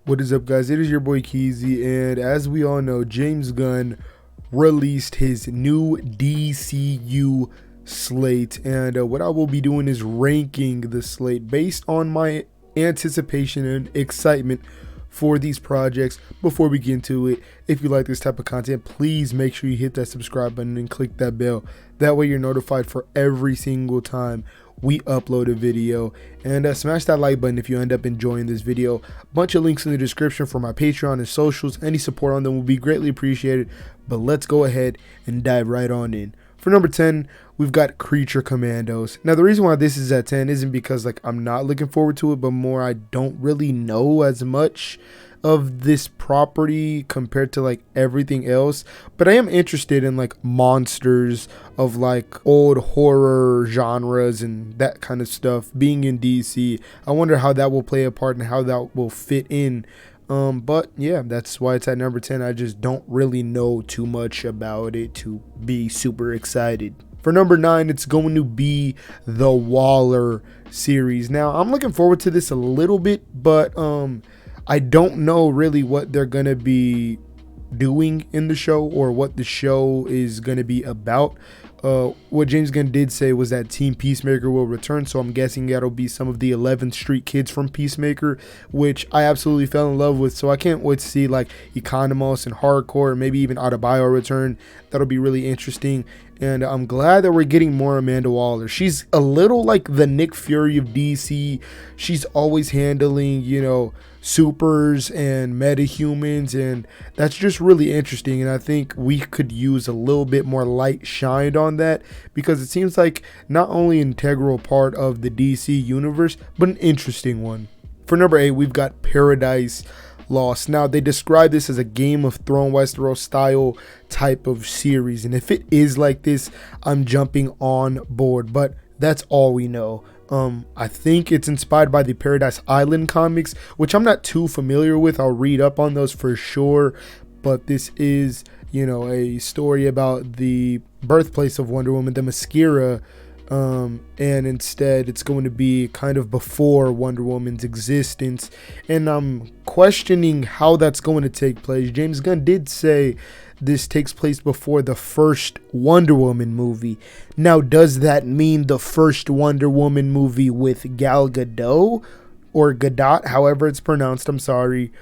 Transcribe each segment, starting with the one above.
What is up, guys? It is your boy 𝙎𝙬𝙆, and as we all know, James Gunn released his new DCU slate, and what I will be doing is ranking the slate based on my anticipation and excitement for these projects. Before we get into it, if you like this type of content, please make sure you hit that subscribe button and click that bell. That way you're notified for every single time we upload a video, and smash that like button if you end up enjoying this video. A bunch of links in the description for my Patreon and socials. Any support on them will be greatly appreciated, but let's go ahead and dive right on in. For number 10, we've got Creature Commandos. Now, the reason why this is at 10 isn't because I'm not looking forward to it, but more I don't really know as much of this property compared to everything else. But I am interested in monsters of old horror genres and that kind of stuff being in DC. I wonder how that will play a part and how that will fit in. But yeah, that's why it's at number 10. I just don't really know too much about it to be super excited. For number 9, it's going to be the Waller series. Now, I'm looking forward to this a little bit, but I don't know really what they're going to be doing in the show or what the show is going to be about. What James Gunn did say was that Team Peacemaker will return, so I'm guessing that'll be some of the 11th Street kids from Peacemaker, which I absolutely fell in love with. So I can't wait to see 𝙎𝙬𝙆𝙎 and Hardcore, and maybe even 𝙎𝙬𝙆𝙎 return. That'll be really interesting. And I'm glad that we're getting more Amanda Waller. She's a little like the Nick Fury of DC. She's always handling, supers and metahumans, and that's just really interesting. And I think we could use a little bit more light shined on that, because it seems like not only an integral part of the DC universe, but an interesting one. For number 8, we've got Paradise Lost. Now, they describe this as a Game of Thrones Westeros style type of series, and if it is like this, I'm jumping on board, but that's all we know. I think it's inspired by the Paradise Island comics, which I'm not too familiar with. I'll read up on those for sure, but this is, a story about the birthplace of Wonder Woman, the Mascara, and instead it's going to be kind of before Wonder Woman's existence, and I'm questioning how that's going to take place. James Gunn did say this takes place before the first Wonder Woman movie. Now, does that mean the first Wonder Woman movie with Gal Gadot, or Gadot, however it's pronounced, I'm sorry,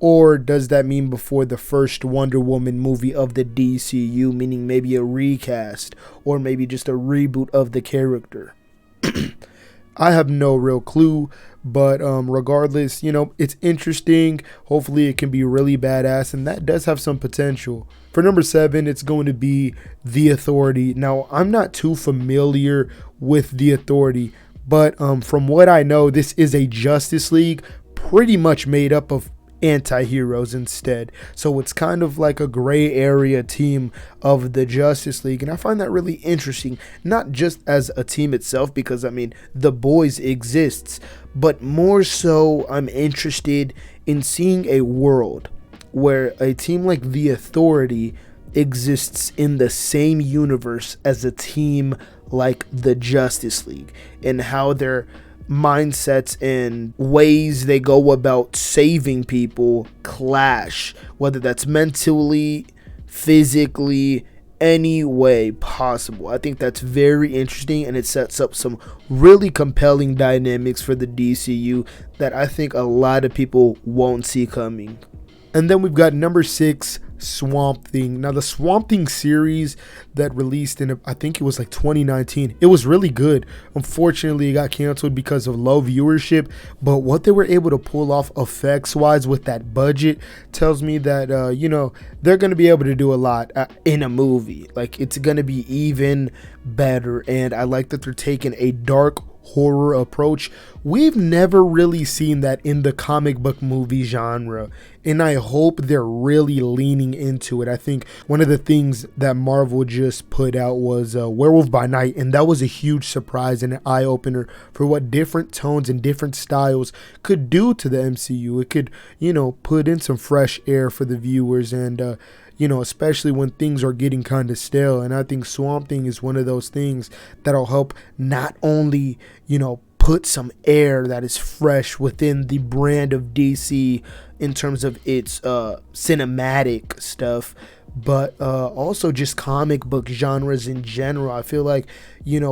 or does that mean before the first Wonder Woman movie of the DCU, meaning maybe a recast or maybe just a reboot of the character? I have no real clue, but regardless, it's interesting. Hopefully it can be really badass, and that does have some potential. For number 7, it's going to be The Authority. Now, I'm not too familiar with The Authority, but from what I know, this is a Justice League pretty much made up of anti-heroes instead, so it's kind of like a gray area team of the Justice League, and I find that really interesting, not just as a team itself, because the Boys exists, but more so I'm interested in seeing a world where a team like the Authority exists in the same universe as a team like the Justice League, and how their mindsets and ways they go about saving people clash, whether that's mentally, physically, any way possible. I think that's very interesting, and it sets up some really compelling dynamics for the DCU that I think a lot of people won't see coming. And then we've got number 6, Swamp Thing. Now, the Swamp Thing series that released in, I think it was 2019, it was really good. Unfortunately, it got canceled because of low viewership, but what they were able to pull off effects wise with that budget tells me that they're going to be able to do a lot in a movie. It's going to be even better, and I like that they're taking a dark horror approach. We've never really seen that in the comic book movie genre, and I hope they're really leaning into it. I think one of the things that Marvel just put out was Werewolf by Night, and that was a huge surprise and an eye-opener for what different tones and different styles could do to the MCU. It could, put in some fresh air for the viewers, and especially when things are getting kind of stale. And I think Swamp Thing is one of those things that'll help not only, put some air that is fresh within the brand of DC in terms of its cinematic stuff, but also just comic book genres in general. I feel like,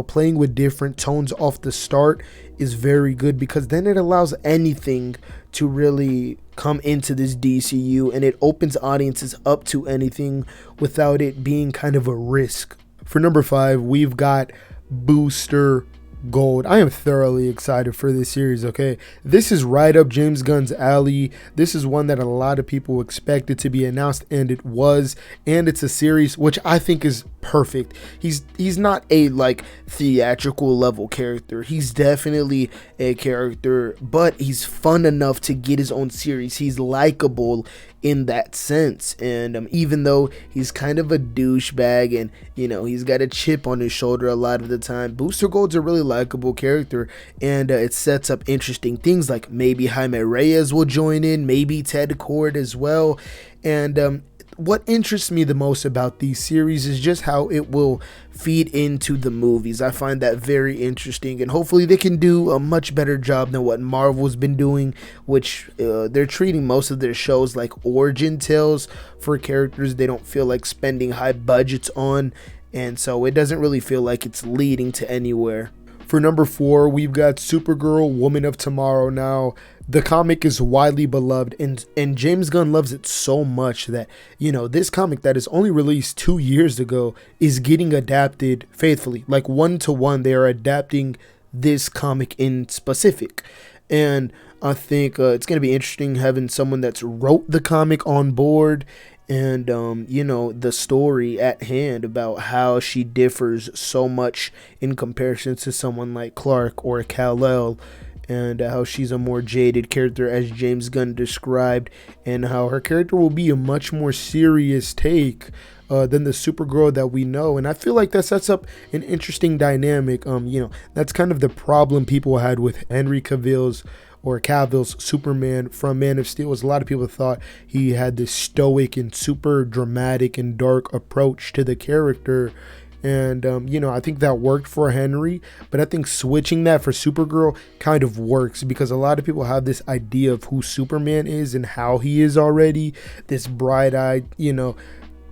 playing with different tones off the start is very good, because then it allows anything to really come into this DCU, and it opens audiences up to anything without it being kind of a risk. For number 5, we've got Booster Gold. I am thoroughly excited for this series, okay? This is right up James Gunn's alley. This is one that a lot of people expected to be announced, and it was. And it's a series which I think is perfect. He's not a theatrical level character. He's definitely a character, but he's fun enough to get his own series. He's likable in that sense, and even though he's kind of a douchebag and he's got a chip on his shoulder a lot of the time, Booster Gold's a really likable character, and it sets up interesting things, like maybe Jaime Reyes will join in, maybe Ted Kord as well. And what interests me the most about these series is just how it will feed into the movies. I find that very interesting, and hopefully they can do a much better job than what Marvel's been doing, which they're treating most of their shows like origin tales for characters they don't feel like spending high budgets on, and so it doesn't really feel like it's leading to anywhere. For number 4, we've got Supergirl, Woman of Tomorrow. Now, the comic is widely beloved, and James Gunn loves it so much that, this comic that is only released 2 years ago is getting adapted faithfully. Like 1-to-1, they are adapting this comic in specific. And I think it's going to be interesting having someone that's wrote the comic on board, and the story at hand about how she differs so much in comparison to someone like Clark or Kal-El, and how she's a more jaded character, as James Gunn described, and how her character will be a much more serious take than the Supergirl that we know. And I feel like that sets up an interesting dynamic. That's kind of the problem people had with Henry Cavill's Superman from Man of Steel. Was a lot of people thought he had this stoic and super dramatic and dark approach to the character, and I think that worked for Henry, but I think switching that for Supergirl kind of works, because a lot of people have this idea of who Superman is and how he is already, this bright-eyed,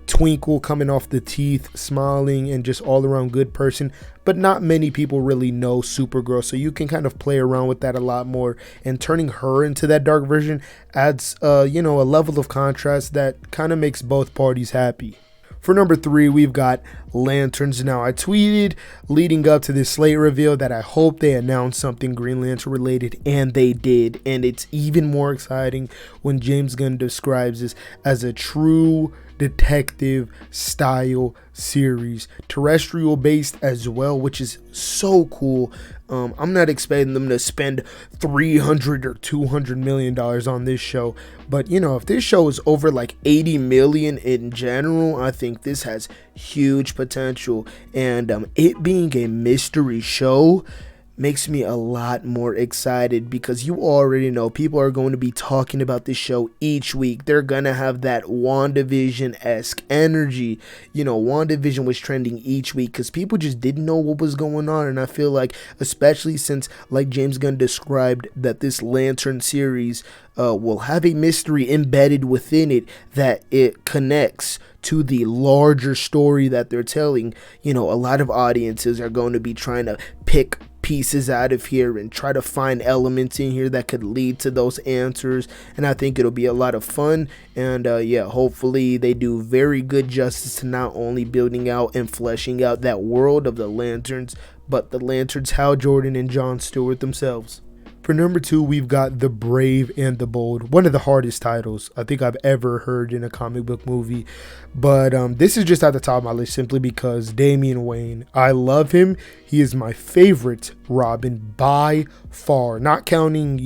twinkle coming off the teeth, smiling, and just all around good person. But not many people really know Supergirl, so you can kind of play around with that a lot more, and turning her into that dark version adds a level of contrast that kind of makes both parties happy. For number 3, we've got Lanterns. Now, I tweeted leading up to this Slate reveal that I hope they announce something Green Lantern related, and they did. And it's even more exciting when James Gunn describes this as a true detective style series, terrestrial based as well, which is so cool. I'm not expecting them to spend $300 or $200 million on this show, but if this show is over like 80 million in general, I think this has huge potential. And it being a mystery show makes me a lot more excited, because you already know people are going to be talking about this show each week. They're gonna have that WandaVision-esque energy. WandaVision was trending each week because people just didn't know what was going on, and I feel like, especially since, like James Gunn described, that this Lantern series will have a mystery embedded within it, that it connects to the larger story that they're telling. A lot of audiences are going to be trying to pick pieces out of here and try to find elements in here that could lead to those answers, and I think it'll be a lot of fun. And hopefully they do very good justice to not only building out and fleshing out that world of the Lanterns, but the Lanterns Hal Jordan and Jon Stewart themselves. For number 2, we've got The Brave and the Bold, one of the hardest titles I think I've ever heard in a comic book movie. But this is just at the top of my list simply because Damian Wayne, I love him. He is my favorite Robin by far, not counting,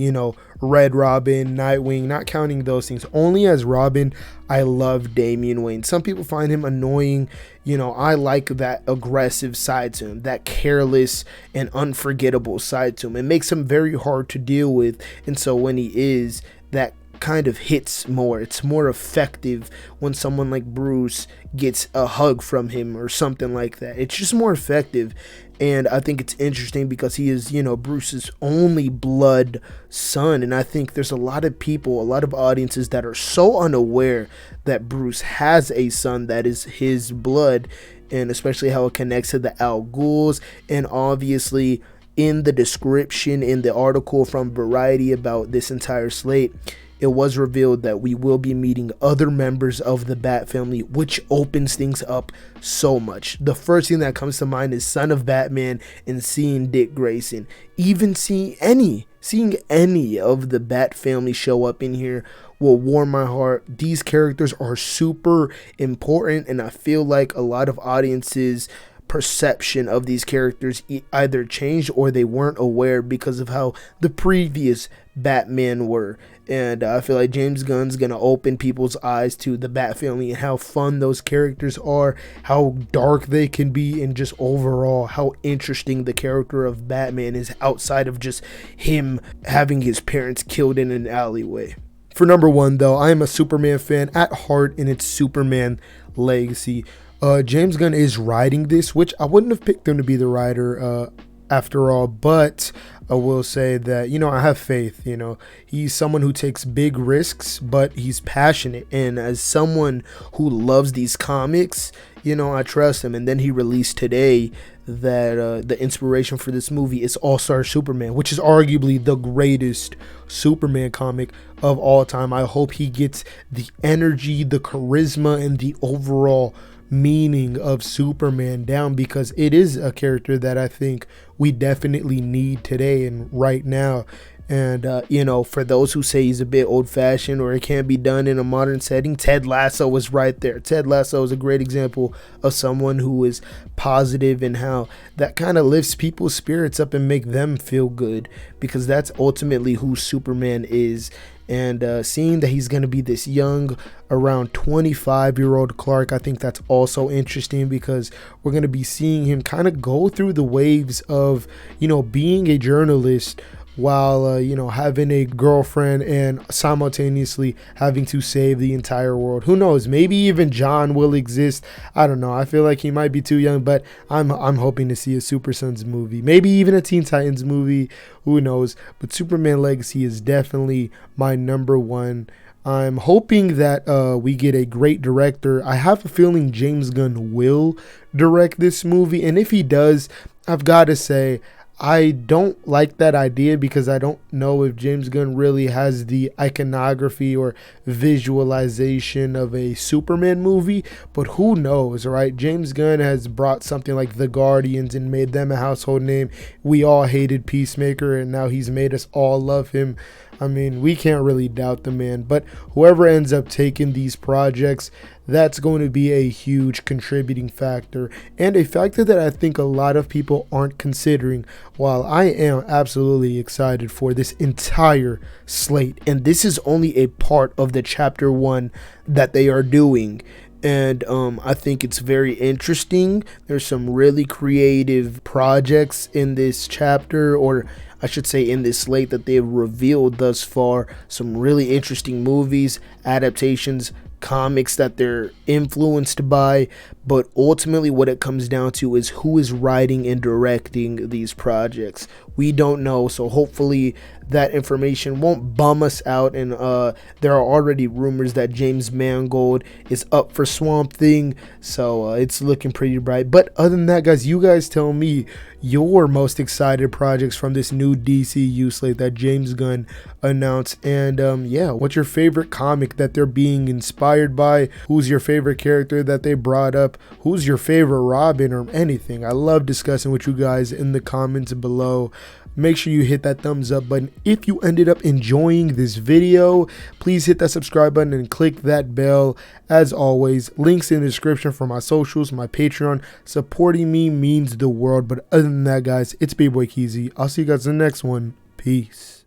Red Robin, Nightwing, not counting those things. Only as Robin, I love Damian Wayne. Some people find him annoying. I like that aggressive side to him, that careless and unforgettable side to him. It makes him very hard to deal with. And so when he is that kind of hits more. It's more effective when someone like Bruce gets a hug from him or something like that. It's just more effective. And I think it's interesting because he is, you know, Bruce's only blood son. And I think there's a lot of people, a lot of audiences that are so unaware that Bruce has a son that is his blood, and especially how it connects to the Al Ghul's. And obviously in the description in the article from Variety about this entire slate, it was revealed that we will be meeting other members of the Bat family, which opens things up so much. The first thing that comes to mind is Son of Batman and seeing Dick Grayson. Even seeing any of the Bat family show up in here will warm my heart. These characters are super important, and I feel like a lot of audiences' perception of these characters either changed or they weren't aware because of how the previous Batman were. And I feel like James Gunn's gonna open people's eyes to the Bat family and how fun those characters are, how dark they can be, and just overall how interesting the character of Batman is outside of just him having his parents killed in an alleyway. For number one, though, I am a Superman fan at heart, and it's Superman Legacy. James Gunn is writing this, which I wouldn't have picked him to be the writer after all, but I will say that, you know, I have faith. You know, he's someone who takes big risks, but he's passionate, and as someone who loves these comics, you know, I trust him. And then he released today that the inspiration for this movie is All-Star Superman, which is arguably the greatest Superman comic of all time. I hope he gets the energy, the charisma, and the overall meaning of Superman down, because it is a character that I think we definitely need today and right now. And you know, for those who say he's a bit old-fashioned or it can't be done in a modern setting, Ted Lasso was right there. Ted Lasso is a great example of someone who is positive and how that kind of lifts people's spirits up and make them feel good, because that's ultimately who Superman is. And seeing that he's going to be this young, around 25-year-old Clark, I think that's also interesting, because we're going to be seeing him kind of go through the waves of, you know, being a journalist while, you know, having a girlfriend and simultaneously having to save the entire world. Who knows? Maybe even John will exist. I don't know. I feel like he might be too young, but I'm hoping to see a Super Sons movie. Maybe even a Teen Titans movie. Who knows? But Superman Legacy is definitely my number one. I'm hoping that we get a great director. I have a feeling James Gunn will direct this movie. And if he does, I've got to say, I don't like that idea, because I don't know if James Gunn really has the iconography or visualization of a Superman movie, but who knows, right? James Gunn has brought something like The Guardians and made them a household name. We all hated Peacemaker, and now he's made us all love him. I mean, we can't really doubt the man, but whoever ends up taking these projects, that's going to be a huge contributing factor, and a factor that I think a lot of people aren't considering, while I am absolutely excited for this entire slate. And this is only a part of the chapter 1 that they are doing. And I think it's very interesting. There's some really creative projects in this chapter, or I should say in this slate, that they've revealed thus far. Some really interesting movies, adaptations, comics that they're influenced by, but ultimately what it comes down to is who is writing and directing these projects. We don't know, so hopefully that information won't bum us out. And there are already rumors that James Mangold is up for Swamp Thing, so it's looking pretty bright. But other than that, guys, you guys tell me your most excited projects from this new DCU slate that James Gunn announced. And yeah, what's your favorite comic that they're being inspired by? Who's your favorite character that they brought up? Who's your favorite Robin, or anything? I love discussing with you guys in the comments below. Make sure you hit that thumbs up button. If you ended up enjoying this video, please hit that subscribe button and click that bell. As always, links in the description for my socials, my Patreon. Supporting me means the world. But other than that, guys, it's 𝙎𝙀🐘𝙎𝑖. I'll see you guys in the next one. Peace.